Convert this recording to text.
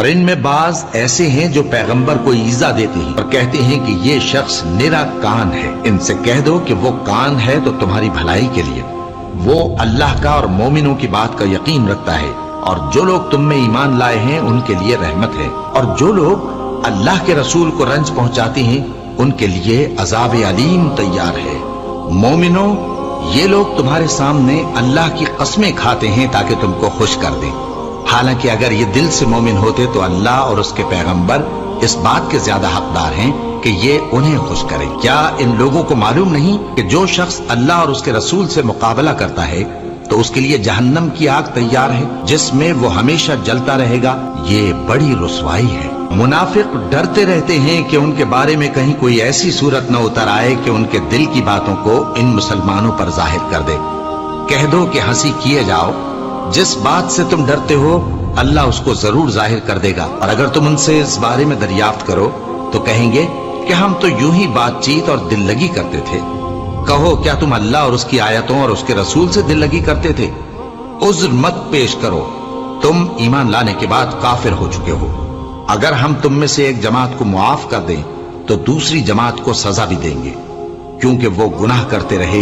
اور ان میں بعض ایسے ہیں جو پیغمبر کو ایذا دیتے ہیں اور کہتے ہیں کہ یہ شخص نرا کان ہے۔ ان سے کہہ دو کہ وہ کان ہے تو تمہاری بھلائی کے لیے، وہ اللہ کا اور مومنوں کی بات کا یقین رکھتا ہے، اور جو لوگ تم میں ایمان لائے ہیں ان کے لیے رحمت ہے، اور جو لوگ اللہ کے رسول کو رنج پہنچاتے ہیں ان کے لیے عذاب علیم تیار ہے۔ مومنوں، یہ لوگ تمہارے سامنے اللہ کی قسمیں کھاتے ہیں تاکہ تم کو خوش کر دیں، حالانکہ اگر یہ دل سے مومن ہوتے تو اللہ اور اس کے پیغمبر اس بات کے زیادہ حقدار ہیں کہ یہ انہیں خوش کرے۔ کیا ان لوگوں کو معلوم نہیں کہ جو شخص اللہ اور اس کے رسول سے مقابلہ کرتا ہے تو اس کے لیے جہنم کی آگ تیار ہے جس میں وہ ہمیشہ جلتا رہے گا؟ یہ بڑی رسوائی ہے۔ منافق ڈرتے رہتے ہیں کہ ان کے بارے میں کہیں کوئی ایسی صورت نہ اتر آئے کہ ان کے دل کی باتوں کو ان مسلمانوں پر ظاہر کر دے۔ کہہ دو کہ ہنسی کیے جاؤ، جس بات سے تم ڈرتے ہو اللہ اس کو ضرور ظاہر کر دے گا، اور اگر تم ان سے اس بارے میں دریافت کرو تو کہیں گے کہ ہم تو یوں ہی بات چیت اور دل لگی کرتے تھے۔ کہو کیا تم اللہ اور اس کی آیتوں اور اس کے رسول سے دل لگی کرتے تھے؟ عذر مت پیش کرو، تم ایمان لانے کے بعد کافر ہو چکے ہو۔ اگر ہم تم میں سے ایک جماعت کو معاف کر دیں تو دوسری جماعت کو سزا بھی دیں گے، کیونکہ وہ گناہ کرتے رہے